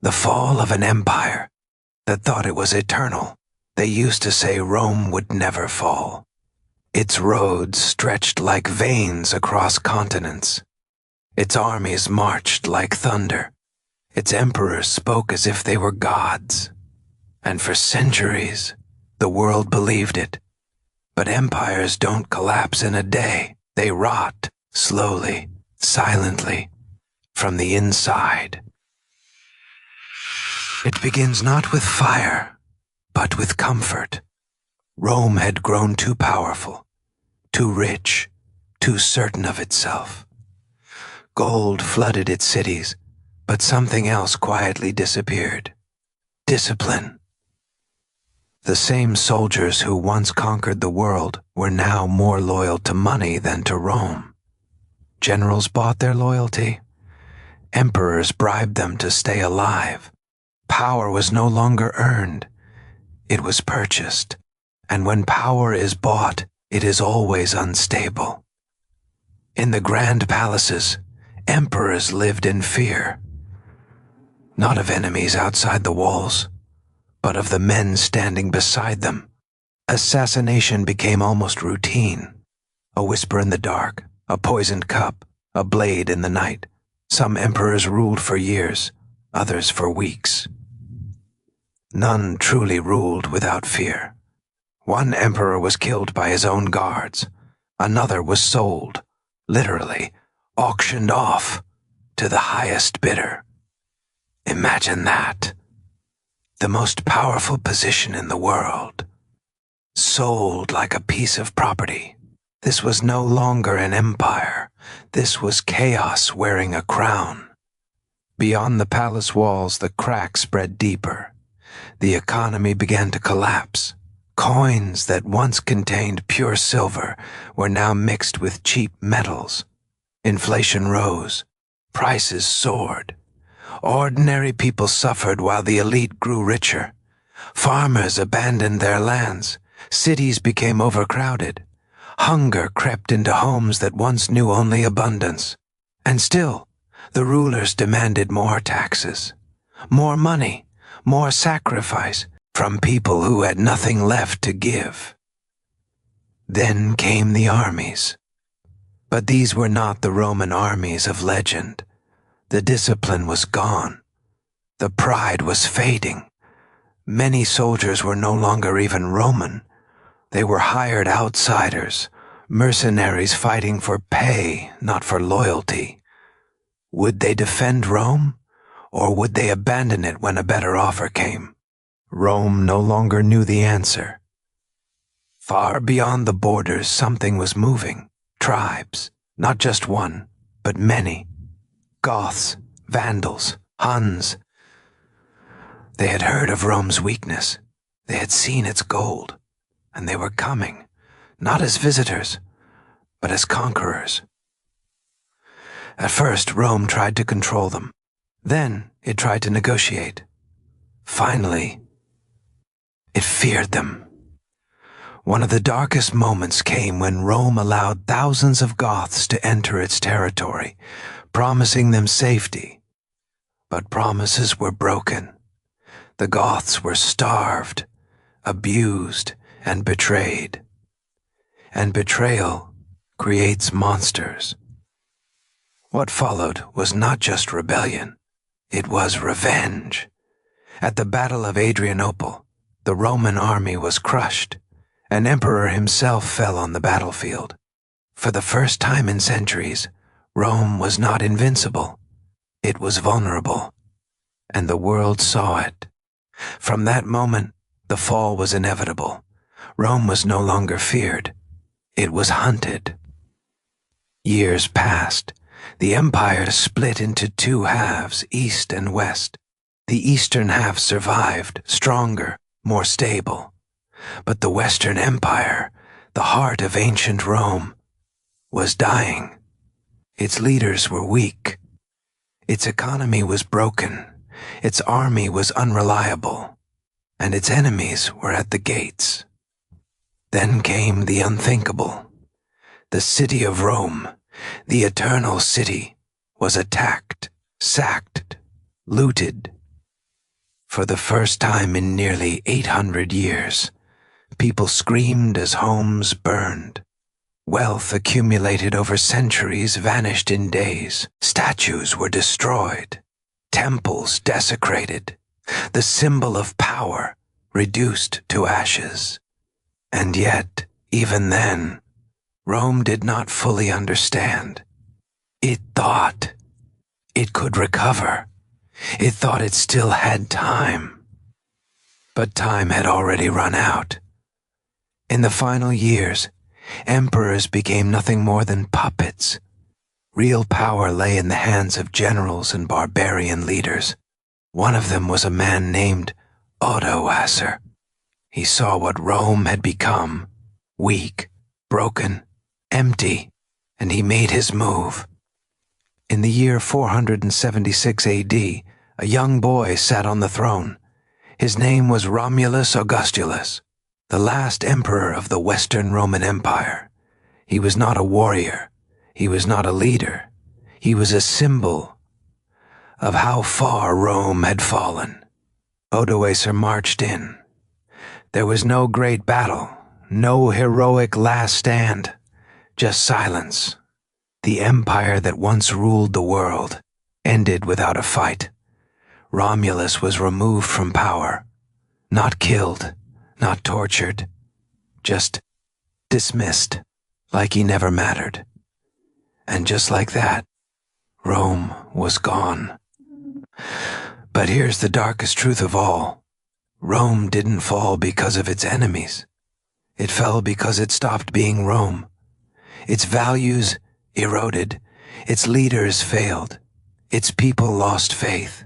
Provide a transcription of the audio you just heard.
The fall of an empire that thought it was eternal. They used to say Rome would never fall. Its roads stretched like veins across continents. Its armies marched like thunder. Its emperors spoke as if they were gods. And for centuries, the world believed it. But empires don't collapse in a day. They rot, slowly, silently, from the inside. It begins not with fire, but with comfort. Rome had grown too powerful, too rich, too certain of itself. Gold flooded its cities, but something else quietly disappeared. Discipline. The same soldiers who once conquered the world were now more loyal to money than to Rome. Generals bought their loyalty. Emperors bribed them to stay alive. Power was no longer earned. It was purchased. And when power is bought, it is always unstable. In the grand palaces, emperors lived in fear. Not of enemies outside the walls, but of the men standing beside them. Assassination became almost routine. A whisper in the dark, a poisoned cup, a blade in the night. Some emperors ruled for years, others for weeks. None truly ruled without fear. One emperor was killed by his own guards. Another was sold, literally, auctioned off, to the highest bidder. Imagine that. The most powerful position in the world. Sold like a piece of property. This was no longer an empire. This was chaos wearing a crown. Beyond the palace walls, the cracks spread deeper. The economy began to collapse. Coins that once contained pure silver were now mixed with cheap metals. Inflation rose. Prices soared. Ordinary people suffered while the elite grew richer. Farmers abandoned their lands. Cities became overcrowded. Hunger crept into homes that once knew only abundance. And still, the rulers demanded more taxes, more money, more sacrifice from people who had nothing left to give. Then came the armies. But these were not the Roman armies of legend. The discipline was gone. The pride was fading. Many soldiers were no longer even Roman. They were hired outsiders, mercenaries fighting for pay, not for loyalty. Would they defend Rome, or would they abandon it when a better offer came? Rome no longer knew the answer. Far beyond the borders, something was moving. Tribes, not just one, but many. Goths, Vandals, Huns. They had heard of Rome's weakness. They had seen its gold. And they were coming, not as visitors, but as conquerors. At first, Rome tried to control them. Then it tried to negotiate. Finally, it feared them. One of the darkest moments came when Rome allowed thousands of Goths to enter its territory, promising them safety. But promises were broken. The Goths were starved, abused, and betrayed. And betrayal creates monsters. What followed was not just rebellion, it was revenge. At the Battle of Adrianople, the Roman army was crushed. An emperor himself fell on the battlefield. For the first time in centuries, Rome was not invincible. It was vulnerable. And the world saw it. From that moment, the fall was inevitable. Rome was no longer feared. It was hunted. Years passed. The empire split into two halves, east and west. The eastern half survived, stronger, more stable. But the Western Empire, the heart of ancient Rome, was dying. Its leaders were weak. Its economy was broken. Its army was unreliable. And its enemies were at the gates. Then came the unthinkable. The city of Rome, the eternal city, was attacked, sacked, looted, For the first time in nearly 800 years, people screamed as homes burned. Wealth accumulated over centuries vanished in days. Statues were destroyed. Temples desecrated. The symbol of power reduced to ashes. And yet, even then, Rome did not fully understand. It thought it could recover. It thought it still had time. But time had already run out. In the final years, emperors became nothing more than puppets. Real power lay in the hands of generals and barbarian leaders. One of them was a man named Odoacer. He saw what Rome had become, weak, broken, empty, and he made his move. In the year 476 AD, a young boy sat on the throne. His name was Romulus Augustulus, the last emperor of the Western Roman Empire. He was not a warrior. He was not a leader. He was a symbol of how far Rome had fallen. Odoacer marched in. There was no great battle, no heroic last stand, just silence. The empire that once ruled the world ended without a fight. Romulus was removed from power, not killed, not tortured, just dismissed, like he never mattered. And just like that, Rome was gone. But here's the darkest truth of all. Rome didn't fall because of its enemies. It fell because it stopped being Rome. Its values eroded. Its leaders failed. Its people lost faith.